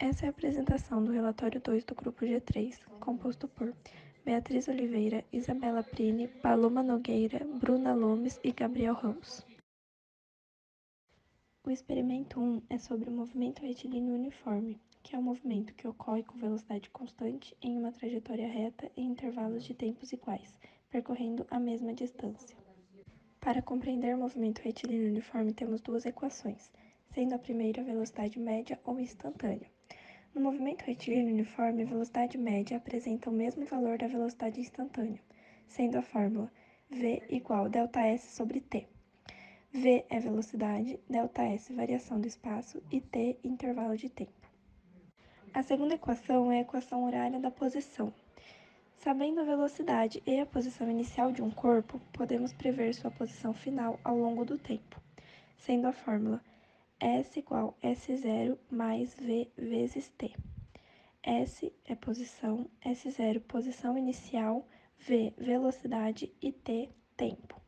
Essa é a apresentação do relatório 2 do grupo G3, composto por Beatriz Oliveira, Isabela Prini, Paloma Nogueira, Bruna Lomes e Gabriel Ramos. O experimento 1 é sobre o movimento retilíneo uniforme, que é um movimento que ocorre com velocidade constante em uma trajetória reta em intervalos de tempos iguais, percorrendo a mesma distância. Para compreender o movimento retilíneo uniforme, temos duas equações, sendo a primeira a velocidade média ou instantânea. No movimento retilíneo uniforme, a velocidade média apresenta o mesmo valor da velocidade instantânea, sendo a fórmula v igual ΔS sobre t. V é velocidade, ΔS variação do espaço e t intervalo de tempo. A segunda equação é a equação horária da posição. Sabendo a velocidade e a posição inicial de um corpo, podemos prever sua posição final ao longo do tempo, sendo a fórmula S igual S0 mais V vezes t. S é posição, S0 posição inicial, V velocidade e t tempo.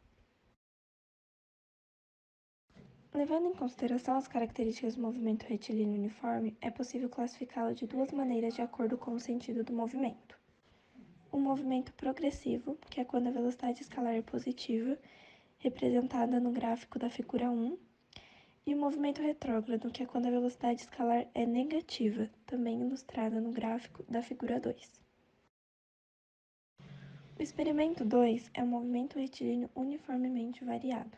Levando em consideração as características do movimento retilíneo uniforme, é possível classificá-lo de duas maneiras de acordo com o sentido do movimento. O movimento progressivo, que é quando a velocidade escalar é positiva, representada no gráfico da figura 1, e o movimento retrógrado, que é quando a velocidade escalar é negativa, também ilustrada no gráfico da figura 2. O experimento 2 é um movimento retilíneo uniformemente variado,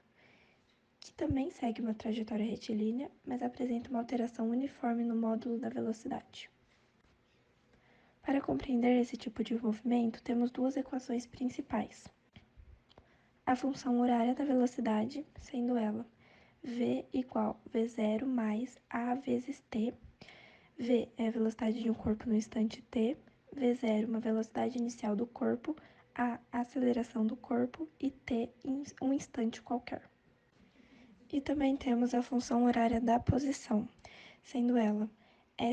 que também segue uma trajetória retilínea, mas apresenta uma alteração uniforme no módulo da velocidade. Para compreender esse tipo de movimento, temos duas equações principais. A função horária da velocidade, sendo ela v igual v0 mais a vezes t. V é a velocidade de um corpo no instante t, v0 uma velocidade inicial do corpo, a aceleração do corpo e t em um instante qualquer. E também temos a função horária da posição, sendo ela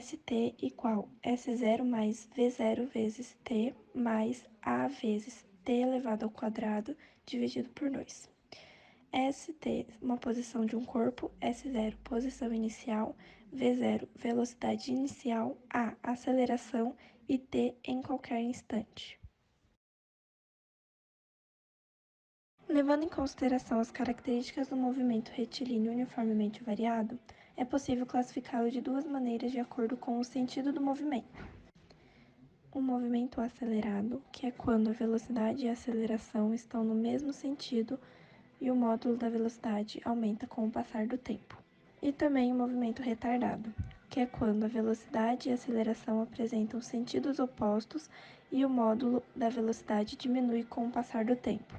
st igual S0 mais V0 vezes t mais a vezes t elevado ao quadrado dividido por 2. St, uma posição de um corpo, S0, posição inicial, V0, velocidade inicial, A, aceleração e t em qualquer instante. Levando em consideração as características do movimento retilíneo uniformemente variado, é possível classificá-lo de duas maneiras de acordo com o sentido do movimento. O movimento acelerado, que é quando a velocidade e a aceleração estão no mesmo sentido e o módulo da velocidade aumenta com o passar do tempo. E também o movimento retardado, que é quando a velocidade e a aceleração apresentam sentidos opostos e o módulo da velocidade diminui com o passar do tempo.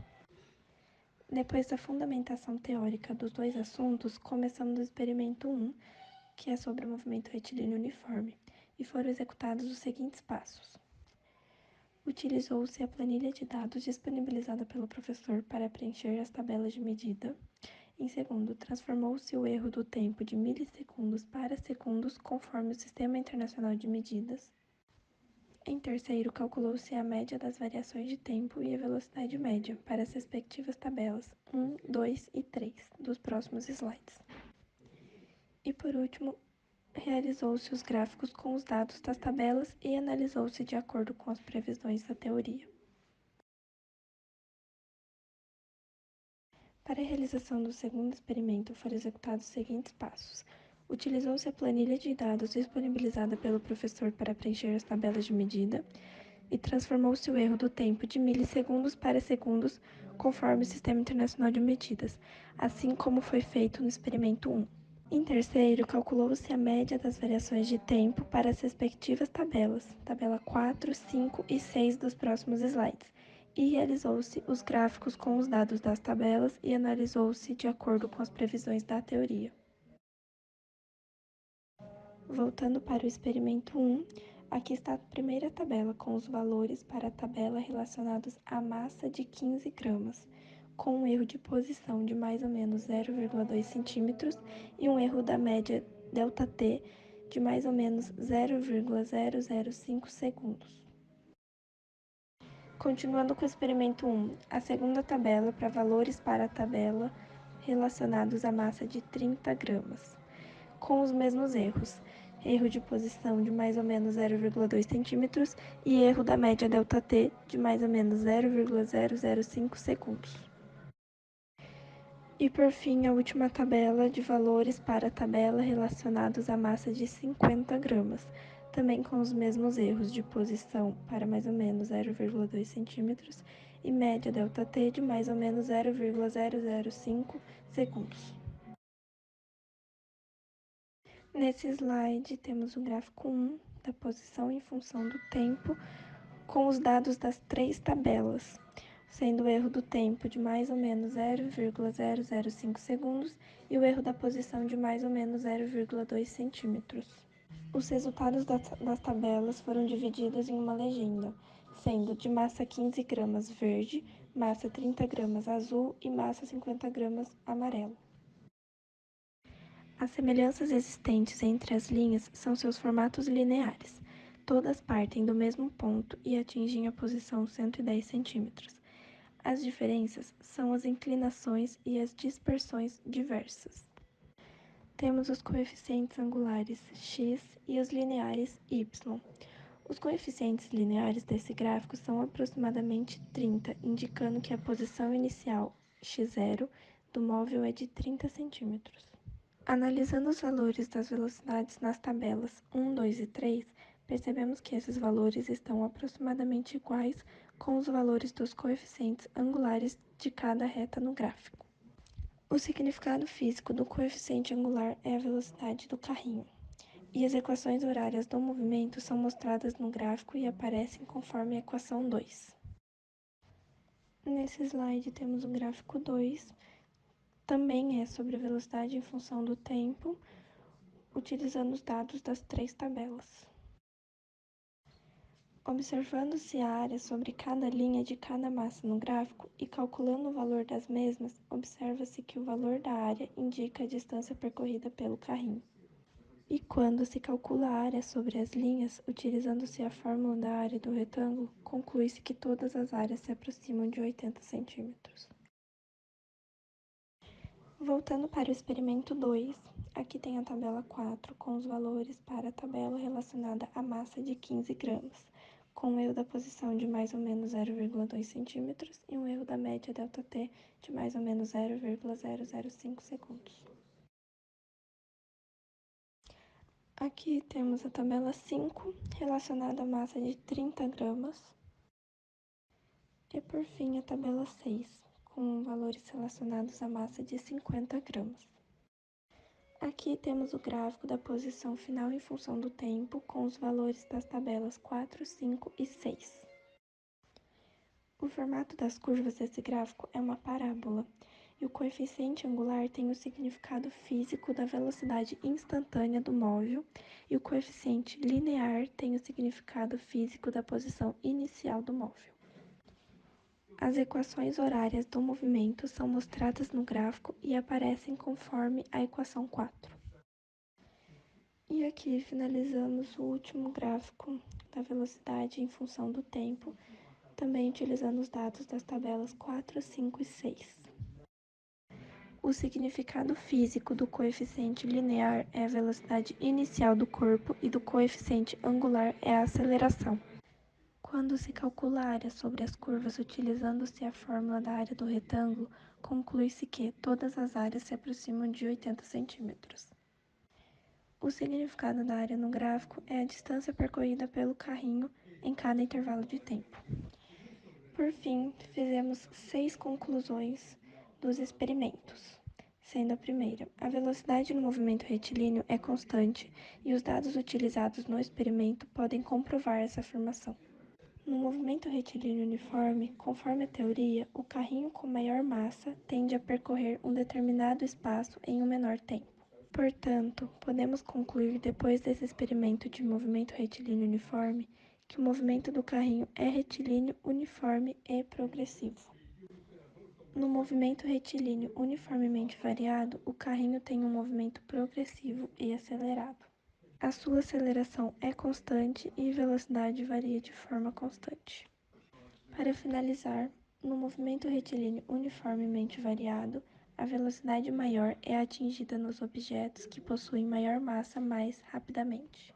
Depois da fundamentação teórica dos dois assuntos, começamos o experimento 1, que é sobre o movimento retilíneo uniforme, e foram executados os seguintes passos. Utilizou-se a planilha de dados disponibilizada pelo professor para preencher as tabelas de medida. Em segundo, transformou-se o erro do tempo de milissegundos para segundos conforme o Sistema Internacional de Medidas. Em terceiro, calculou-se a média das variações de tempo e a velocidade média para as respectivas tabelas 1, 2 e 3 dos próximos slides. E por último, realizou-se os gráficos com os dados das tabelas e analisou-se de acordo com as previsões da teoria. Para a realização do segundo experimento foram executados os seguintes passos. Utilizou-se a planilha de dados disponibilizada pelo professor para preencher as tabelas de medida e transformou-se o erro do tempo de milissegundos para segundos conforme o Sistema Internacional de Medidas, assim como foi feito no experimento 1. Em terceiro, calculou-se a média das variações de tempo para as respectivas tabelas, tabela 4, 5 e 6 dos próximos slides, e realizou-se os gráficos com os dados das tabelas e analisou-se de acordo com as previsões da teoria. Voltando para o experimento 1, aqui está a primeira tabela com os valores para a tabela relacionados à massa de 15 gramas, com um erro de posição de mais ou menos 0,2 centímetros e um erro da média ΔT de mais ou menos 0,005 segundos. Continuando com o experimento 1, a segunda tabela para valores para a tabela relacionados à massa de 30 gramas, com os mesmos erros, erro de posição de mais ou menos 0,2 centímetros e erro da média ΔT de mais ou menos 0,005 segundos. E por fim, a última tabela de valores para a tabela relacionados à massa de 50 gramas, também com os mesmos erros de posição para mais ou menos 0,2 centímetros e média ΔT de mais ou menos 0,005 segundos. Nesse slide, temos o gráfico 1 da posição em função do tempo, com os dados das 3 tabelas, sendo o erro do tempo de mais ou menos 0,005 segundos e o erro da posição de mais ou menos 0,2 centímetros. Os resultados das tabelas foram divididos em uma legenda, sendo de massa 15 gramas verde, massa 30 gramas azul e massa 50 gramas amarelo. As semelhanças existentes entre as linhas são seus formatos lineares. Todas partem do mesmo ponto e atingem a posição 110 centímetros. As diferenças são as inclinações e as dispersões diversas. Temos os coeficientes angulares x e os lineares y. Os coeficientes lineares desse gráfico são aproximadamente 30, indicando que a posição inicial x0 do móvel é de 30 centímetros. Analisando os valores das velocidades nas tabelas 1, 2 e 3, percebemos que esses valores estão aproximadamente iguais com os valores dos coeficientes angulares de cada reta no gráfico. O significado físico do coeficiente angular é a velocidade do carrinho, e as equações horárias do movimento são mostradas no gráfico e aparecem conforme a equação 2. Nesse slide temos o gráfico 2, também é sobre a velocidade em função do tempo, utilizando os dados das 3 tabelas. Observando-se a área sobre cada linha de cada massa no gráfico e calculando o valor das mesmas, observa-se que o valor da área indica a distância percorrida pelo carrinho. E quando se calcula a área sobre as linhas, utilizando-se a fórmula da área do retângulo, conclui-se que todas as áreas se aproximam de 80 centímetros. Voltando para o experimento 2, aqui tem a tabela 4 com os valores para a tabela relacionada à massa de 15 gramas, com um erro da posição de mais ou menos 0,2 centímetros e um erro da média ΔT de mais ou menos 0,005 segundos. Aqui temos a tabela 5 relacionada à massa de 30 gramas e por fim a tabela 6 com valores relacionados à massa de 50 gramas. Aqui temos o gráfico da posição final em função do tempo, com os valores das tabelas 4, 5 e 6. O formato das curvas desse gráfico é uma parábola, e o coeficiente angular tem o significado físico da velocidade instantânea do móvel, e o coeficiente linear tem o significado físico da posição inicial do móvel. As equações horárias do movimento são mostradas no gráfico e aparecem conforme a equação 4. E aqui finalizamos o último gráfico da velocidade em função do tempo, também utilizando os dados das tabelas 4, 5 e 6. O significado físico do coeficiente linear é a velocidade inicial do corpo e do coeficiente angular é a aceleração. Quando se calcula a área sobre as curvas utilizando-se a fórmula da área do retângulo, conclui-se que todas as áreas se aproximam de 80 centímetros. O significado da área no gráfico é a distância percorrida pelo carrinho em cada intervalo de tempo. Por fim, fizemos 6 conclusões dos experimentos, sendo a primeira: a velocidade no movimento retilíneo é constante e os dados utilizados no experimento podem comprovar essa afirmação. No movimento retilíneo uniforme, conforme a teoria, o carrinho com maior massa tende a percorrer um determinado espaço em um menor tempo. Portanto, podemos concluir depois desse experimento de movimento retilíneo uniforme que o movimento do carrinho é retilíneo, uniforme e progressivo. No movimento retilíneo uniformemente variado, o carrinho tem um movimento progressivo e acelerado. A sua aceleração é constante e velocidade varia de forma constante. Para finalizar, no movimento retilíneo uniformemente variado, A velocidade maior é atingida nos objetos que possuem maior massa mais rapidamente.